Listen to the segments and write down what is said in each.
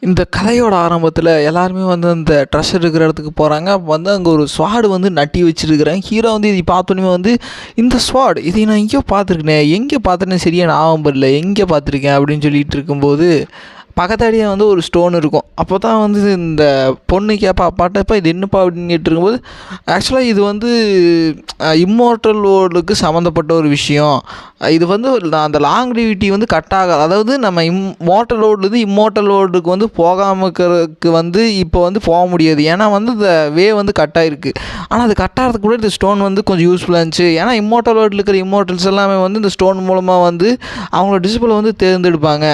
இந்த கதையோட ஆரம்பத்தில் எல்லாருமே வந்து அந்த ட்ரெஷர் இருக்கிற இடத்துக்கு போகிறாங்க. அப்போ வந்து அங்கே ஒரு ஸ்வாடு வந்து நட்டி வச்சுருக்கிறேன். ஹீரோ வந்து இதை பார்த்தோன்னே வந்து இந்த ஸ்வாட் இதை நான் எங்கேயோ பார்த்துருக்கேன், எங்கே பார்த்துட்டேன் சரியா ஞாபகம் வரல, எங்கே பார்த்துருக்கேன் அப்படின்னு சொல்லிட்டு இருக்கும்போது பக்கத்தாடியே வந்து ஒரு ஸ்டோன் இருக்கும். அப்போ தான் வந்து இந்த பொண்ணு கேட்பா அப்பாட்டப்பா இது என்னப்பா அப்படின்னு கேட்டுருக்கும்போது, ஆக்சுவலாக இது வந்து இம்மோர்டல் வேர்ல்டுக்கு சம்மந்தப்பட்ட ஒரு விஷயம். இது வந்து அந்த லாங்டிவிட்டி வந்து கட் ஆகாது. அதாவது நம்ம மோர்டல் வேர்ல்டுலேருந்து இம்மோர்டல் வேர்ல்டுக்கு வந்து போகாமல் இருக்கிறதுக்கு வந்து இப்போ வந்து போக முடியாது. ஏன்னா வந்து இந்த வே வந்து கட் ஆகிருக்கு. ஆனால் அது கட் ஆகிறதுக்கு கூட இந்த ஸ்டோன் வந்து கொஞ்சம் யூஸ்ஃபுல்லாக இருந்துச்சு. ஏன்னா இம்மோர்டல் வேர்ல்டில் இருக்கிற இம்மோர்டல்ஸ் எல்லாமே வந்து இந்த ஸ்டோன் மூலமாக வந்து அவங்களோட டிசிபிளை வந்து தேர்ந்தெடுப்பாங்க.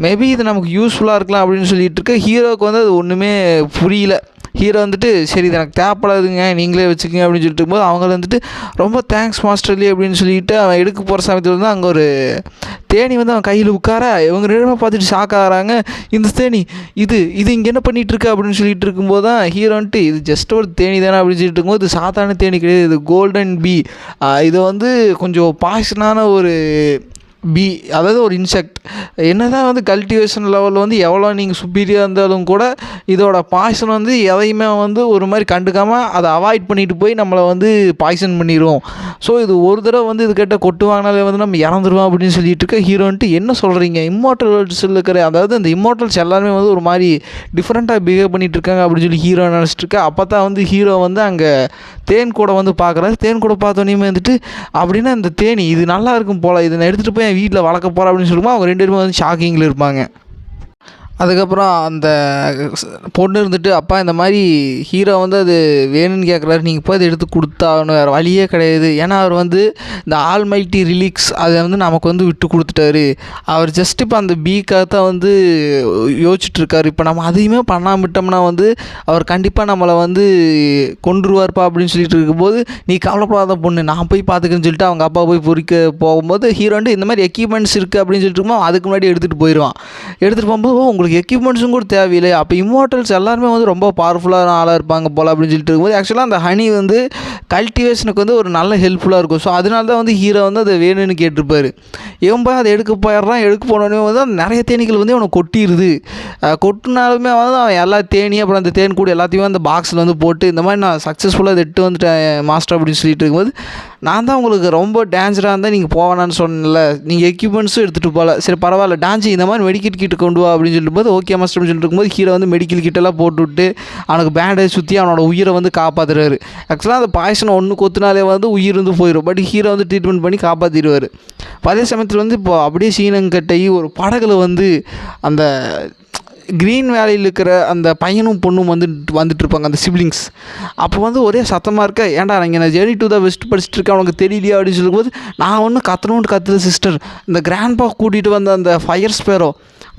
மேபி இது நமக்கு யூஸ்ஃபுல்லாக இருக்கலாம் அப்படின்னு சொல்லிட்டு இருக்க ஹீரோவுக்கு வந்து அது ஒன்றுமே புரியல. ஹீரோ வந்துட்டு சரி இது எனக்கு தேவைப்படாதுங்க, நீங்களே வச்சுக்கோங்க அப்படின்னு சொல்லிட்டு இருக்கும்போது அவங்க வந்துட்டு ரொம்ப தேங்க்ஸ் மாஸ்டர்லி அப்படின்னு சொல்லிட்டு அவன் எடுக்க போகிற சமயத்தில் வந்து அங்கே ஒரு தேனி வந்து அவன் கையில் உட்கார இவங்க ரெண்டுமே பார்த்துட்டு ஷாக் ஆகிறாங்க. இந்த தேனி இது இங்கே என்ன பண்ணிகிட்ருக்கு அப்படின்னு சொல்லிட்டு இருக்கும்போது தான் ஹீரோ வந்துட்டு இது ஜஸ்ட் ஒரு தேனி தானே அப்படின்னு சொல்லிட்டு இருக்கும்போது இது சாதாரண தேனி கிடையாது, இது கோல்டன் பீ. இது வந்து கொஞ்சம் பாய்சனான ஒரு பீ, அதாவது ஒரு இன்செக்ட். என்ன தான் வந்து கல்டிவேஷன் லெவலில் வந்து எவ்வளோ நீங்கள் சுப்பீரியராக இருந்தாலும் கூட இதோட பாய்சன் வந்து எதையுமே வந்து ஒரு மாதிரி கண்டுக்காமல் அதை அவாய்ட் பண்ணிட்டு போய் நம்மளை வந்து பாய்சன் பண்ணிடும். ஸோ இது ஒரு தடவை வந்து இது கிட்ட கொட்டு வாங்கினாலே வந்து நம்ம இறந்துருவோம் அப்படின்னு சொல்லிட்டு இருக்க ஹீரோ வந்துட்டு என்ன சொல்கிறீங்க, இம்மோர்டல்ஸில் இருக்கிற அதாவது இந்த இம்மோர்டல்ஸ் எல்லாருமே வந்து ஒரு மாதிரி டிஃப்ரெண்ட்டாக பிஹேவ் பண்ணிகிட்டு இருக்காங்க அப்படின்னு சொல்லி ஹீரோ நினச்சிட்டு இருக்கா. அப்போ தான் வந்து ஹீரோ வந்து அங்கே தேன் கூட வந்து பார்க்குறாரு. தேன் கூட பார்த்தோன்னே வந்துட்டு அப்படின்னா இந்த தேனி இது நல்லா இருக்கும் போல், இதை நான் எடுத்துகிட்டு போய் என் வீட்டில் வளர்க்க போகிறேன் அப்படின்னு சொல்லும்போது அவங்க ரெண்டு பேருமே வந்து ஷாக்கிங்கில் இருப்பாங்க. அதுக்கப்புறம் அந்த பொண்ணு இருந்துட்டு அப்பா இந்த மாதிரி ஹீரோ வந்து அது வேணும்னு கேட்குறாரு, நீங்கள் போய் அதை எடுத்து கொடுத்தாகணும், வேறு வழியே கிடையாது. ஏன்னா அவர் வந்து இந்த ஆல்மைட்டி ரிலீக்ஸ் அதை வந்து நமக்கு வந்து விட்டு கொடுத்துட்டாரு. அவர் ஜஸ்ட் இப்போ அந்த பீக்காக தான் வந்து யோசிச்சுட்ருக்காரு. இப்போ நம்ம அதையுமே பண்ணாமல் விட்டோம்னா வந்து அவர் கண்டிப்பாக நம்மளை வந்து கொன்றுவார்ப்பா அப்படின்னு சொல்லிட்டு இருக்கும்போது நீ கவலைப்படாத பொண்ணு நான் போய் பார்த்துக்கிறேன்னு சொல்லிட்டு அவங்க அப்பா போய் பொறிக்க போகும்போது ஹீரோ வந்து இந்த மாதிரி எக்யூப்மெண்ட்ஸ் இருக்குது அப்படின்னு சொல்லிட்டு இருக்கும்போது அதுக்கு முன்னாடி எடுத்துகிட்டு போயிடுவான். எடுத்துகிட்டு போகும்போது உங்களுக்கு எக்யூப்மெண்ட்ஸும் கூட தேவையில்லை, அப்போ இம்மோர்டல்ஸ் எல்லாருமே வந்து ரொம்ப பவர்ஃபுல்லான ஆளாக இருப்பாங்க போல் அப்படின்னு சொல்லிட்டு இருக்கும்போது ஆக்சுவலாக அந்த ஹனி வந்து கல்டிவேஷனுக்கு வந்து ஒரு நல்ல ஹெல்ப்ஃபுல்லாக இருக்கும். ஸோ அதனால தான் வந்து ஹீரோ வந்து அதை வேணும்னு கேட்டிருப்பாரு. இவன் போய் அதை எடுக்க போயிடுறான். எடுக்க போனோடனே வந்து நிறைய தேனீக்கள் வந்து அவனை கொட்டிடுது. கொட்டினாலுமே வந்து அவன் எல்லா தேனியும் அப்புறம் அந்த தேன் கூட எல்லாத்தையுமே அந்த பாக்ஸில் வந்து போட்டு இந்த மாதிரி நான் சக்ஸஸ்ஃபுல்லாக இதை எட்டு வந்துட்டேன் மாஸ்டர் அப்படின்னு சொல்லிட்டு இருக்கும்போது நான் தான் உங்களுக்கு ரொம்ப டேஞ்சராக இருந்தால் நீங்கள் போவேனான்னு சொன்னேன்ல, நீங்கள் எக்யூப்மெண்ட்ஸும் எடுத்துகிட்டு போகல, சரி பரவாயில்ல டான்ஸு இந்த மாதிரி மெடிக்கல் கிட்ட கொண்டு வா அப்படின்னு சொல்லும்போது ஓகே மாஸ்டர் அப்படின்னு சொல்லிட்டு இருக்கும்போது ஹீரோ வந்து மெடிக்கல் கிட்டெல்லாம் போட்டுவிட்டு அவனுக்கு பேண்டேஜ் சுற்றி அவனோட உயிரை வந்து காப்பாற்றுறாரு. ஆக்சுவலாக அந்த பாய்சன் ஒன்று கொத்துனாலே வந்து உயிர் வந்து போயிடும், பட் ஹீரோ வந்து ட்ரீட்மெண்ட் பண்ணி காப்பாற்றிடுவார். அதே சமயத்தில் வந்து இப்போ அப்படியே சீனங்கட்டை ஒரு படகுல வந்து அந்த க்ரீன் வேலியில் இருக்கிற அந்த பையனும் பொண்ணும் வந்துட்டுருப்பாங்க அந்த சிப்ளிங்ஸ். அப்போ வந்து ஒரே சத்தமாக இருக்க, ஏன்டா இங்கே நான் ஜெர்னி டு த வெஸ்ட் படிச்சுட்டு இருக்கேன் அவனுக்கு தெரியலையா அப்படின்னு சொல்லும்போது நான் ஒன்றும் கத்துற சிஸ்டர் இந்த கிராண்ட்பா கூட்டிகிட்டு வந்த அந்த ஃபயர் ஸ்பேரோ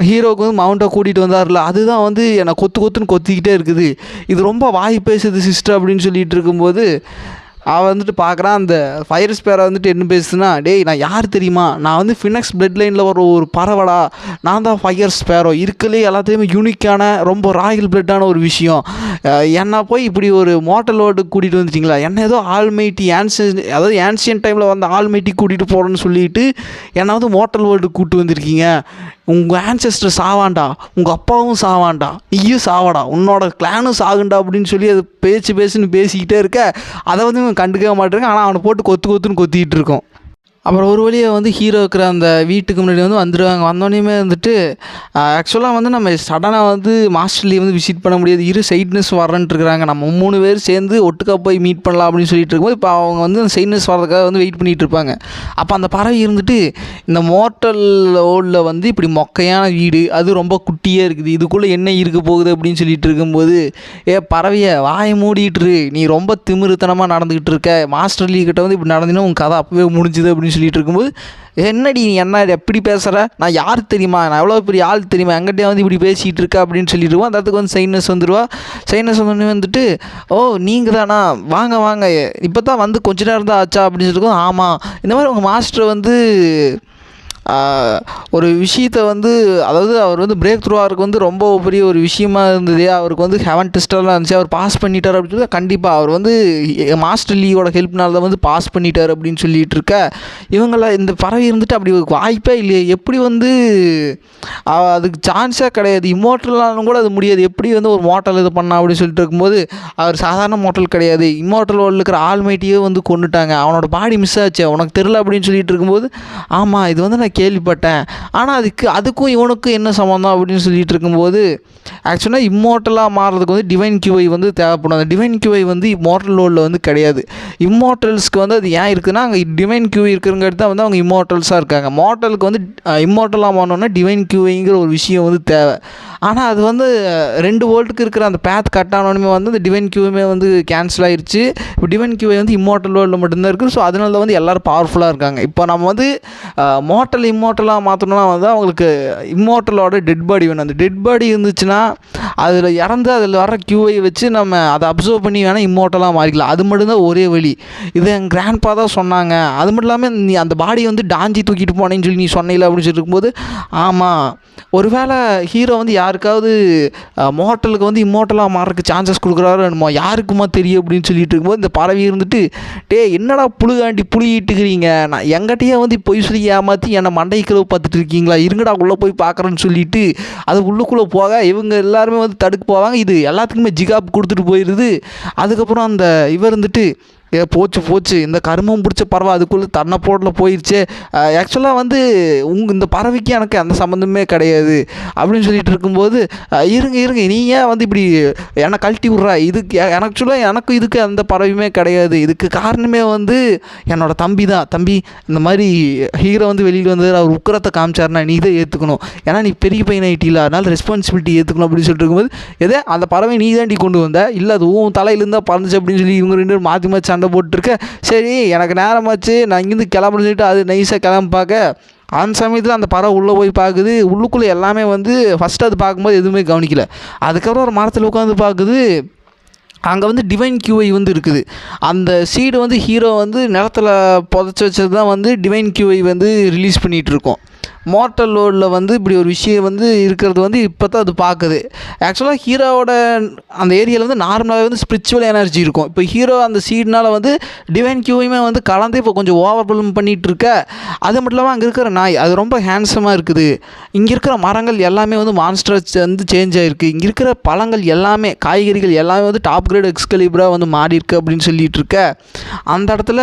ஹீரோவுக்கு வந்து மவுண்ட்டை கூட்டிகிட்டு வந்தார்ல அதுதான் வந்து என்னை கொத்துன்னு கொத்திக்கிட்டே இருக்குது, இது ரொம்ப வாய் பேசுது சிஸ்டர் அப்படின்னு சொல்லிட்டு இருக்கும்போது அவன் வந்துட்டு பார்க்குறான் அந்த ஃபயர் ஸ்பேரை வந்துட்டு என்ன பேசுனா, டேய் நான் யார் தெரியுமா, நான் வந்து ஃபினக்ஸ் பிளட் லைனில் வர ஒரு பறவைடா, நான் தான் ஃபயர் ஸ்பேரோ, இருக்கலே எல்லாத்தையுமே யூனிக்கான ரொம்ப ராயல் பிளட்டான ஒரு விஷயம், என்ன போய் இப்படி ஒரு மோட்டல் வேர்ல்டுக்கு கூட்டிகிட்டு வந்துட்டிங்களா, என்ன ஏதோ ஆல்மைட்டி அதாவது ஆன்சியன் டைமில் வந்து ஆல்மைட்டி கூட்டிகிட்டு போகிறோன்னு சொல்லிட்டு என்னை வந்து மோட்டல் வேர்ல்டுக்கு கூப்பிட்டு வந்திருக்கீங்க, உங்கள் ஆன்செஸ்டர் சாவாண்டா, உங்கள் அப்பாவும் சாவாண்டா, நீயும் சாவாடா, உன்னோட கிளானும் சாகுண்டா அப்படின்னு சொல்லி அது பேசுன்னு பேசிக்கிட்டே இருக்க அதை வந்து கண்டுக்க மாட்டேங்க. ஆனால் அவனை போட்டு கொத்துன்னு கொத்திக்கிட்டு இருக்கோம். அப்புறம் ஒரு வழியாக வந்து ஹீரோ இருக்கிற அந்த வீட்டுக்கு முன்னாடி வந்து வந்துடுவாங்க. வந்தோடனே வந்துட்டு ஆக்சுவலாக வந்து நம்ம சடனாக வந்து மாஸ்டர்லி வந்து விசிட் பண்ண முடியாது, சைட்னஸ் வரன்ட்டு இருக்கிறாங்க, நம்ம 3 பேர் சேர்ந்து ஒட்டுக்கா போய் மீட் பண்ணலாம் அப்படின்னு சொல்லிட்டு இருக்கும்போது இப்போ அவங்க வந்து அந்த சைட்னஸ் வரதுக்காக வந்து வெயிட் பண்ணிகிட்டு இருப்பாங்க. அப்போ அந்த பறவை இருந்துட்டு இந்த மோட்டல் ஓல்டில் வந்து இப்படி மொக்கையான வீடு அது ரொம்ப குட்டியாக இருக்குது, இதுக்குள்ளே என்ன இருக்க போகுது அப்படின்னு சொல்லிட்டு இருக்கும்போது பறவையை வாயை மூடிட்டுரு, நீ ரொம்ப திமிருத்தனமாக நடந்துக்கிட்டு இருக்க, மாஸ்டர்லி கிட்ட வந்து இப்படி நடந்தீங்கன்னா உங்கள் கதை அப்போவே முடிஞ்சுது அப்படின்னு சொல்லிட்டு இருக்கும்போது என்னடி நீ என்ன எப்படி பேசுகிற, நான் யார் தெரியுமா, நான் எவ்வளோ பெரிய ஆள் தெரியுமா, எங்கிட்டே வந்து இப்படி பேசிகிட்டு இருக்கா அப்படின்னு சொல்லிடுவோம். அந்த இடத்துக்கு வந்து சைனஸ் வந்துட்டு ஓ நீங்கள் தானா, வாங்க இப்போ தான் வந்து கொஞ்ச நேரம் தான் ஆச்சா அப்படின்னு சொல்லியிருக்கோம். ஆமாம் இந்த மாதிரி உங்கள் மாஸ்டர் வந்து ஒரு விஷயத்தை வந்து அதாவது அவர் வந்து பிரேக் த்ரூ ஆகிறதுக்கு வந்து ரொம்ப பெரிய ஒரு விஷயமா இருந்தது. அவருக்கு வந்து ஹெவன் டெஸ்டெல்லாம் இருந்துச்சு. அவர் பாஸ் பண்ணிட்டார் அப்படின்னு சொல்லி கண்டிப்பாக அவர் வந்து மாஸ்டர் லீயோட ஹெல்ப்னால தான் வந்து பாஸ் பண்ணிட்டார் அப்படின்னு சொல்லிட்டு இருக்க, இவங்கள இந்த பறவை இருந்துட்டு அப்படி ஒரு வாய்ப்பே இல்லையே, எப்படி வந்து அதுக்கு சான்ஸே கிடையாது. இம்மோர்டலாலும் கூட அது முடியாது. எப்படி வந்து ஒரு மோட்டல் இது பண்ணா அப்படின்னு சொல்லிட்டு இருக்கும்போது, அவர் சாதாரண மோட்டல் கிடையாது. இம்மோர்டல் வேர்ல்டில் இருக்கிற ஆல்மைட்டியே வந்து கொண்டுட்டாங்க. அவனோட பாடி மிஸ் ஆச்சு, உனக்கு தெரில அப்படின்னு சொல்லிட்டு இருக்கும்போது, ஆமாம் இது வந்து நான் கேள்விப்பட்டேன், ஆனால் அதுக்கும் இவனுக்கும் என்ன சம்மந்தம் அப்படின்னு சொல்லிட்டு இருக்கும்போது, ஆக்சுவலாக இம்மோர்டலாக மாறுறதுக்கு வந்து டிவைன் கியூஐ வந்து தேவைப்படும். அந்த டிவைன் கியூஐ வந்து இம்மோர்டல் வேர்ல்டில் வந்து கிடையாது. இம்மோர்டல்ஸ்க்கு வந்து அது ஏன் இருக்குதுன்னா, அங்கே டிவைன் கியூஐ இருக்கிறங்கிறது தான் வந்து அவங்க இம்மோர்டல்ஸாக இருக்காங்க. மார்டலுக்கு வந்து இம்மோர்டலாக மாறணுன்னா டிவைன் கியூஐங்கிற ஒரு விஷயம் வந்து தேவை. ஆனால் அது வந்து 2 வோல்ட்டுக்கு இருக்கிற அந்த பேத் கட் ஆனோடனே வந்து அந்த டிவைன் கியூமே வந்து கேன்சல் ஆகிடுச்சு. இப்போ டிவைன் கியூஐ வந்து இம்மோர்டல் வேர்ல்டில் மட்டும்தான் இருக்குது. ஸோ அதனால தான் வந்து எல்லோரும் பவர்ஃபுல்லாக இருக்காங்க. இப்போ நம்ம வந்து மார்டல் இம்மோர்டலாக மாற்றணும்னா வந்து அவங்களுக்கு இம்மோர்டலோட டெட் பாடி வேணும். அந்த டெட் பாடி இருந்துச்சுன்னா அதில் இறந்து அதில் வர கியூஐ வச்சு நம்ம அதை அப்சர்வ் பண்ணி வேணால் இம்மோர்டலாக மாறிக்கலாம். அது மட்டும்தான் ஒரே வழி. இது என் கிராண்ட்பா தான் சொன்னாங்க. அது மட்டும் இல்லாமல் நீ அந்த பாடியை வந்து டாஞ்சி தூக்கிட்டு போனேன்னு சொல்லி நீ சொன்னில அப்படின்னு சொல்லி இருக்கும்போது, ஆமாம் ஒருவேளை ஹீரோ வந்து யாருக்காவது மோர்டலுக்கு வந்து இம்மோர்டலாக மாறதுக்கு சான்சஸ் கொடுக்குறாரு என்னமோ, யாருக்குமா தெரியும் அப்படின்னு சொல்லிட்டு இருக்கும்போது, இந்த பறவை இருந்துட்டு என்னடா புழுகாண்டி புளியிட்டுக்கிறீங்க, நான் எங்கிட்டயே வந்து பொய் சொல்லி ஏமாற்றி என்னை மண்டைக்கிழவு பார்த்துட்டு இருக்கீங்களா, இருங்கடா உள்ளே போய் பார்க்குறேன்னு சொல்லிட்டு அது உள்ளுக்குள்ளே போக இவங்க எல்லாருமே வந்து தடுக்க போவாங்க. இது எல்லாத்துக்குமே ஜிகாப் கொடுத்துட்டு போயிடுது. அதுக்கப்புறம் அந்த இவர் இருந்துட்டு போச்சு இந்த கருமம் பிடிச்ச பறவை அதுக்குள்ளே தன்னை போட்டில் போயிடுச்சே, ஆக்சுவலாக வந்து இந்த பறவைக்கு எனக்கு அந்த சம்மந்தமே கிடையாது அப்படின்னு சொல்லிட்டு இருக்கும்போது, இருங்க நீ ஏன் வந்து இப்படி என்னை கழட்டி விட்றா, இதுக்கு ஆக்சுவலாக எனக்கும் இதுக்கு அந்த பறவையுமே கிடையாது, இதுக்கு காரணமே வந்து என்னோடய தம்பி தான். தம்பி இந்த மாதிரி ஹீரோ வந்து வெளியில் வந்து அவர் உக்கரத்தை காமிச்சாருன்னா நீ இதை ஏற்றுக்கணும், ஏன்னா நீ பெரிய பையன் ஆகிட்டில, அதனால் ரெஸ்பான்சிபிலிட்டி ஏற்றுக்கணும் அப்படின்னு சொல்லிட்டு இருக்கும்போது, அந்த பறவை நீ தாண்டி கொண்டு வந்த, இல்லை அது தலையிலேருந்து தான் பறந்துச்சு அப்படின்னு சொல்லி இவங்க 2 பேரும் மாற்றி சண்டை போட்டுருக்க. சரி எனக்கு நேரமாச்சு, நான் இங்கேருந்து கிளம்புன்னு சொல்லிட்டு அது நைஸாக கிளம்ப பார்க்க, அந்த சமயத்தில் அந்த பறவை உள்ளே போய் பார்க்குது. உள்ளுக்குள்ளே எல்லாமே வந்து ஃபஸ்ட்டு அது பார்க்கும்போது எதுவுமே கவனிக்கல. அதுக்கப்புறம் ஒரு மரத்தில் உட்காந்து பார்க்குது, அங்கே வந்து டிவைன் கியூஐ வந்து இருக்குது. அந்த சீடு வந்து ஹீரோ வந்து நிலத்தில் புதைச்சி வச்சது தான் வந்து டிவைன் கியூஐ வந்து ரிலீஸ் பண்ணிகிட்ருக்கோம். மார்டல் வேர்ல்டில் வந்து இப்படி ஒரு விஷயம் வந்து இருக்கிறது வந்து இப்போ தான் அது பார்க்குது. ஆக்சுவலாக ஹீரோவோட அந்த ஏரியாவில் வந்து நார்மலாகவே வந்து ஸ்பிரிச்சுவல் எனர்ஜி இருக்கும். இப்போ ஹீரோ அந்த சீட்னால் வந்து டிவைன் கியூயுமே வந்து கலந்து இப்போ கொஞ்சம் ஓவர்வெல்ம் பண்ணிகிட்டு இருக்க. அது மட்டும் இல்லாமல் அங்கே இருக்கிற நாய் அது ரொம்ப ஹேண்ட்ஸமாக இருக்குது. இங்கே இருக்கிற மரங்கள் எல்லாமே வந்து மான்ஸ்டர்ஸ் வந்து சேஞ்ச் ஆகிருக்கு. இங்கே இருக்கிற பழங்கள் எல்லாமே காய்கறிகள் எல்லாமே வந்து டாப் கிரேட் எக்ஸ்கலிபராக வந்து மாறி இருக்கு அப்படின்னு சொல்லிட்டு இருக்க. அந்த இடத்துல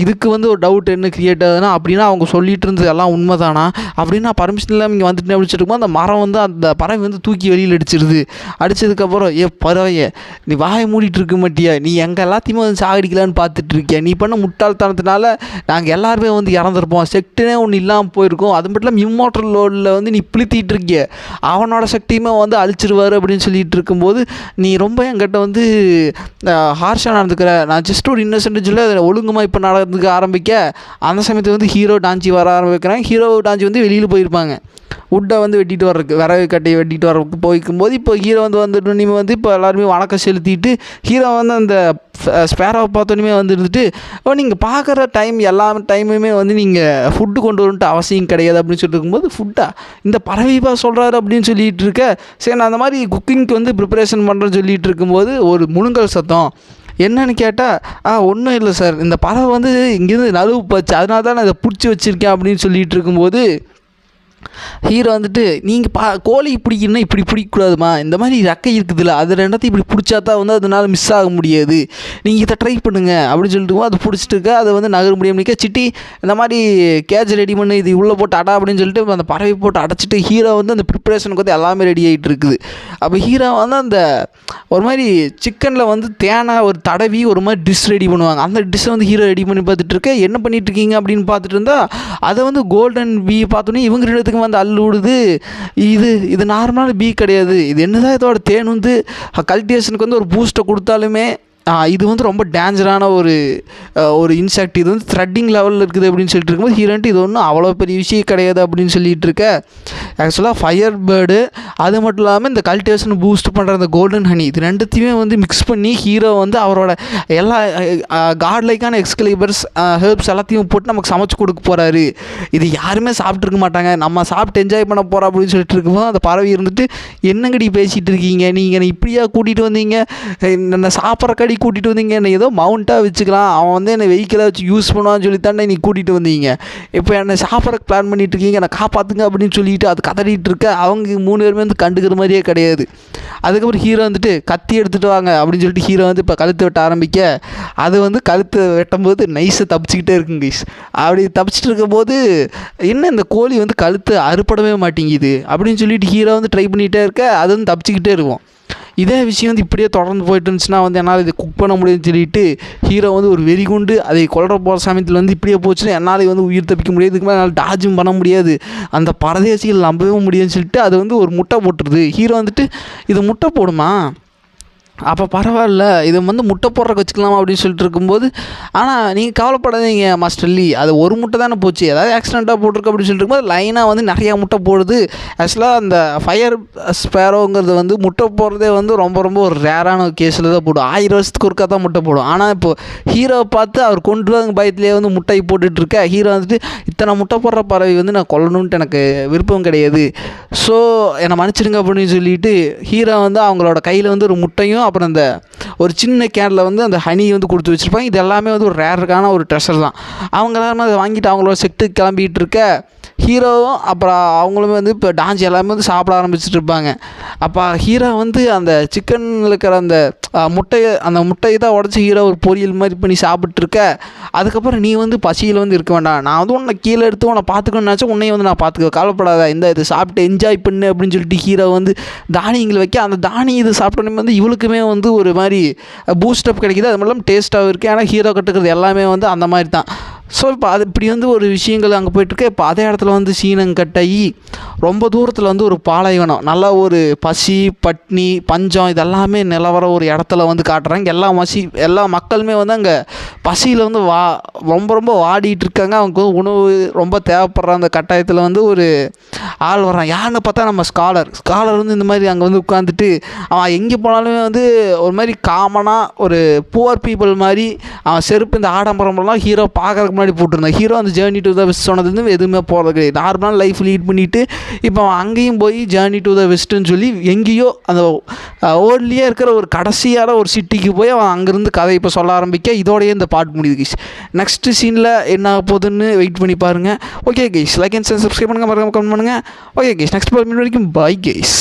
இதுக்கு வந்து ஒரு டவுட் என்ன கிரியேட் ஆகுதுன்னா, அப்படின்னா அவங்க சொல்லிட்டு இருந்தது எல்லாம் உண்மைதானா அப்படின்னு நான் பர்மிஷன் இல்லாமல் இங்கே வந்துட்டு அப்படிச்சிட்டு இருக்கும்போது அந்த மரம் வந்து அந்த பறவை வந்து தூக்கி வெளியில் அடிச்சிருது. அடித்ததுக்கப்புறம் பறவையே நீ வாயை மூடிட்டு இருக்க மாட்டியா, நீ எங்கள் எல்லாத்தையுமே வந்து சாகடிக்கலான்னு பார்த்துட்டு இருக்கியா, நீ பண்ண முட்டாள்தனத்தினால நாங்கள் எல்லாருமே வந்து இறந்துருப்போம், செக்டுனே ஒன்று இல்லாமல் போயிருக்கோம், அது மட்டும் இல்லாமல் இம்மோர்டல் லோடில் வந்து நீ பிளித்திட்டு இருக்கிய, அவனோட சக்தியுமே வந்து அழிச்சிருவார் அப்படின்னு சொல்லிட்டு இருக்கும்போது, நீ ரொம்ப என்கிட்ட வந்து ஹார்ஷாக நடந்துக்கிற, நான் ஜஸ்ட் ஒரு இன்னசென்ட் சொல்லி அதை ஒழுங்குமாக இப்போ நடந்துக்க ஆரம்பிக்க அந்த சமயத்தில் வந்து ஹீரோ டான்ச்சி வர ஆரம்பிக்கிறேன். ஹீரோ டான்ச்சி வந்து வெளியில் போயிருப்பாங்க உட்டை வந்து வெட்டிட்டு வர்றதுக்கு, விறகு கட்டையை வெட்டிட்டு வர்றதுக்கு போய்க்கும்போது, இப்போ ஹீரோ வந்து இனிமேல் வந்து இப்போ எல்லாருமே வணக்கம் செலுத்திட்டு ஹீரோ வந்து அந்த ஸ்பேராவை பார்த்தோன்னே வந்து இருந்துட்டு, நீங்கள் பார்க்குற எல்லா டைமுமே வந்து நீங்கள் ஃபுட்டு கொண்டு வரணுன்ட்டு அவசியம் கிடையாது அப்படின்னு சொல்லிட்டு இருக்கும்போது, இந்த பறவைப்பா சொல்கிறாரு அப்படின்னு சொல்லிட்டு இருக்க. சரி நான் அந்த மாதிரி குக்கிங்க்கு வந்து ப்ரிப்பரேஷன் பண்ணுறேன்னு சொல்லிட்டு இருக்கும்போது ஒரு முழுங்கல் சத்தம். என்னன்னு கேட்டால், ஒன்றும் இல்லை சார், இந்த பறவை வந்து இங்கேருந்து நழுவு போச்சு, அதனால தான் நான் இதை பிடிச்சி வச்சுருக்கேன் அப்படின்னு சொல்லிட்டு இருக்கும்போது, ஹீரோ வந்துட்டு நீங்கள் கோழி பிடிக்கணுன்னா இப்படி பிடிக்கக்கூடாதுமா, இந்த மாதிரி ரெக்கை இருக்குதுல்ல அது ரெண்டத்தையும் இப்படி பிடிச்சா தான் வந்து அதனால் மிஸ் ஆக முடியாது, நீங்கள் இதை ட்ரை பண்ணுங்க அப்படின்னு சொல்லிட்டு அது பிடிச்சிட்டு இருக்க. அதை வந்து நகர முடியாம சிட்டி இந்த மாதிரி கேஜ் ரெடி பண்ணி இது உள்ளே போட்டு அடா அப்படின்னு சொல்லிட்டு அந்த பறவை போட்டு அடைச்சிட்டு ஹீரோ வந்து அந்த ப்ரிப்பரேஷனுக்கு வந்து எல்லாமே ரெடி ஆகிட்டு இருக்குது. அப்போ ஹீரோ வந்து அந்த ஒரு மாதிரி சிக்கனில் வந்து தேனாக ஒரு தடவி ஒரு மாதிரி டிஷ் ரெடி பண்ணுவாங்க. அந்த டிஷ்ஷை வந்து ஹீரோ ரெடி பண்ணி பார்த்துட்டு இருக்க. என்ன பண்ணிட்டு இருக்கீங்க அப்படின்னு பார்த்துட்டு இருந்தால், அதை வந்து கோல்டன் பீ பார்த்தோன்னே இவங்க 2 பேத்துக்கும் வந்து அள்ளு விடுது. இது நார்மலான பீ கிடையாது, இது என்னதான் இதோட தேன் வந்து கல்டிவேஷனுக்கு வந்து ஒரு பூஸ்ட்டை கொடுத்தாலுமே இது வந்து ரொம்ப டேஞ்சரான ஒரு இன்செக்ட், இது வந்து த்ரெட்டிங் லெவலில் இருக்குது அப்படின்னு சொல்லிட்டு இருக்கும்போது ஹீரோன்ட்டு இது ஒன்றும் அவ்வளோ பெரிய விஷயம் கிடையாது அப்படின்னு சொல்லிட்டு இருக்க. ஆக்சுவலாக ஃபயர் பேர்டு அது மட்டும் இல்லாமல் இந்த கல்டிவேஷன் பூஸ்ட் பண்ணுற அந்த கோல்டன் ஹனி இது ரெண்டுத்தையுமே வந்து மிக்ஸ் பண்ணி ஹீரோ வந்து அவரோட எல்லா காட்லைக்கான எக்ஸ்கிளைபர்ஸ் ஹெர்ப்ஸ் எல்லாத்தையும் போட்டு நமக்கு சமைச்சு கொடுக்க போகிறாரு. இது யாருமே சாப்பிட்ருக்க மாட்டாங்க, நம்ம சாப்பிட்டு என்ஜாய் பண்ண போகிறோம் அப்படின்னு சொல்லிட்டு இருக்கும்போது அந்த பறவை இருந்துட்டு, என்னங்கடி பேசிகிட்டு இருக்கீங்க, நீங்கள் என்னை இப்படியா கூட்டிகிட்டு வந்தீங்க, என்னை சாப்பிட்ற கடி கூட்டிகிட்டு வந்தீங்க, என்னை ஏதோ மவுண்ட்டாக வச்சுக்கலாம், அவன் வந்து என்னை வெஹிக்கிளாக வச்சு யூஸ் பண்ணுவான்னு சொல்லி தானே நீ கூட்டிகிட்டு வந்தீங்க, இப்போ என்னை சாப்பிட்றக்கு பிளான் பண்ணிட்டு இருக்கீங்க, என்னை காப்பாற்றுங்க அப்படின்னு சொல்லிட்டு அது கதறிட்டு இருக்க. அவங்க 3 பேருமே வந்து கண்டுக்கிற மாதிரியே கிடையாது. அதுக்கப்புறம் ஹீரோ வந்துட்டு கத்தி எடுத்துகிட்டு வாங்க அப்படின்னு சொல்லிட்டு ஹீரோ வந்து இப்போ கழுத்து வெட்ட ஆரம்பிக்க, அது வந்து கழுத்து வெட்டும்போது நைஸை தப்பிச்சிக்கிட்டே இருக்குங்க கைஸ். அப்படி தப்பிச்சிட்டு இருக்கும்போது என்ன இந்த கோழி வந்து கழுத்து அறுப்படவே மாட்டேங்குது அப்படின்னு சொல்லிட்டு ஹீரோ வந்து ட்ரை பண்ணிகிட்டே இருக்க, அது வந்து தப்பிச்சிக்கிட்டே இருக்கும். இதே விஷயம் வந்து இப்படியே தொடர்ந்து போயிட்டு இருந்துச்சுன்னா வந்து என்னால் இதை குக் பண்ண முடியும்னு சொல்லிட்டு ஹீரோ வந்து ஒரு வெறி கொண்டு அதை கொல்ற போகிற சமயத்தில் வந்து இப்படியே போச்சுன்னா என்னால் வந்து உயிர் தப்பிக்க முடியாது, இதுக்கு மேலே என்னால் டார்ஜும் பண்ண முடியாது, அந்த பரதேசிகள் நம்பவே முடியும்னு சொல்லிட்டு அது வந்து ஒரு முட்டை போட்டுருது. ஹீரோ வந்துட்டு இது முட்டை போடுமா, அப்போ பரவாயில்ல, இது வந்து முட்டை போடுறக்கு வச்சுக்கலாமா அப்படின்னு சொல்லிட்டு இருக்கும்போது, ஆனால் நீங்கள் கவலைப்படாதீங்க மாஸ்டர் லீ, அது ஒரு முட்டை தானே போச்சு, ஏதாவது ஆக்சிடெண்ட்டாக போட்டிருக்கு அப்படின்னு சொல்லிட்டு இருக்கும்போது லைனாக வந்து நிறையா முட்டை போடுது. ஆக்சுவலாக அந்த ஃபயர் ஸ்பேரோங்கிறது வந்து முட்டை போடுறதே வந்து ரொம்ப ரொம்ப ஒரு ரேரான கேஸில் தான் போடும், 1000 வருஷத்துக்கு ஒருக்கா தான் முட்டை போடும். ஆனால் இப்போது ஹீரோவை பார்த்து அவர் கொண்டு வாங்க பயத்துலேயே வந்து முட்டை போட்டுட்ருக்க. ஹீரோ வந்துட்டு இத்தனை முட்டை போடுற பறவை வந்து நான் கொல்லணுன்ட்டு எனக்கு விருப்பம் கிடையாது, ஸோ என்னை மன்னிச்சிடுங்க அப்படின்னு சொல்லிட்டு ஹீரோ வந்து அவங்களோட கையில் வந்து ஒரு முட்டையும் அப்புறம் அந்த ஒரு சின்ன கேனில் வந்து அந்த ஹனி வந்து கொடுத்து வச்சுருப்பாங்க. இது எல்லாமே வந்து ஒரு ரேருக்கான ஒரு ட்ரெஷர் தான். அவங்க எல்லாருமே அதை வாங்கிட்டு அவங்களோட செட்டுக்கு கிளம்பிகிட்டு இருக்க. ஹீரோவும் அப்புறம் அவங்களுமே வந்து இப்போ டான்ஸ் எல்லாமே வந்து சாப்பிட ஆரம்பிச்சுட்டு இருப்பாங்க. அப்போ ஹீரோ வந்து அந்த சிக்கனில் இருக்கிற அந்த முட்டையை தான் உடச்சி ஹீரோ ஒரு பொரியல் மாதிரி பண்ணி சாப்பிட்ருக்க. அதுக்கப்புறம் நீ வந்து பசியில் வந்து இருக்க வேண்டாம், நான் வந்து உன்னை கீழே எடுத்து உன்னை பார்த்துக்கணும்னு நினச்சா உன்னையும் வந்து நான் பார்த்துக்க, கவலைப்படாத, இது சாப்பிட்டு என்ஜாய் பண்ணு அப்படின்னு சொல்லிட்டு ஹீரோ வந்து தானியங்களை வைக்க, அந்த தானியம் இது சாப்பிட்டோன்னே வந்து இவளுக்குமே வந்து ஒரு மாதிரி பூஸ்டப் கிடைக்கிது. அது மட்டும் டேஸ்ட்டாகவும் இருக்குது. ஆனால் ஹீரோ கட்டுக்கிறது எல்லாமே வந்து அந்த மாதிரி தான். ஸோ இப்போ அது இப்படி வந்து ஒரு விஷயங்கள் அங்கே போய்ட்டுருக்கு. இப்போ அதே இடத்துல வந்து சீனம் கட்டாயி ரொம்ப தூரத்தில் வந்து ஒரு பாலைவனம், நல்லா ஒரு பசி பட்னி பஞ்சம் இதெல்லாமே நிலவர ஒரு இடத்துல வந்து காட்டுறாங்க. எல்லா மக்களுமே வந்து அங்கே பசியில் வந்து ரொம்ப ரொம்ப வாடிட்டு இருக்காங்க. அவங்க வந்து உணவு ரொம்ப தேவைப்படுற அந்த கட்டாயத்தில் வந்து ஒரு ஆள் வர்றான். யாருன்னு பார்த்தா நம்ம ஸ்காலர் வந்து இந்த மாதிரி அங்கே வந்து உட்காந்துட்டு அவன் எங்கே போனாலுமே வந்து ஒரு மாதிரி காமனாக ஒரு புவர் பீப்புள் மாதிரி அவன் செருப்பு இந்த ஆடம்பரம்லாம் ஹீரோ பார்க்குறதுக்கு முன்னாடி போட்டிருந்தான். ஹீரோ அந்த ஜேர்னி டு த வெஸ்ட் சொன்னது எதுவுமே போகிறது கிடையாது. நார்மலான லைஃப் லீட் பண்ணிவிட்டு இப்போ அவன் அங்கேயும் போய் ஜேர்னி டு த வெஸ்ட்டுன்னு சொல்லி எங்கேயோ அந்த ஓல்ட்லேயே இருக்கிற ஒரு கடைசியான ஒரு சிட்டிக்கு போய் அவன் அங்கேருந்து கதை இப்போ சொல்ல ஆரம்பிக்க. இதோடையே இந்த பாட்டு முடியுது கைஸ். நெக்ஸ்ட்டு சீனில் என்ன ஆக போகுதுன்னு வெயிட் பண்ணி பாருங்கள். Okay guys, like and subscribe பண்ணுங்கள், மறக்காம கமெண்ட் பண்ணுங்கள். ஓகே கைஸ், நெக்ஸ்ட் பார்ட் வரைக்கும் பாய் கைஸ்.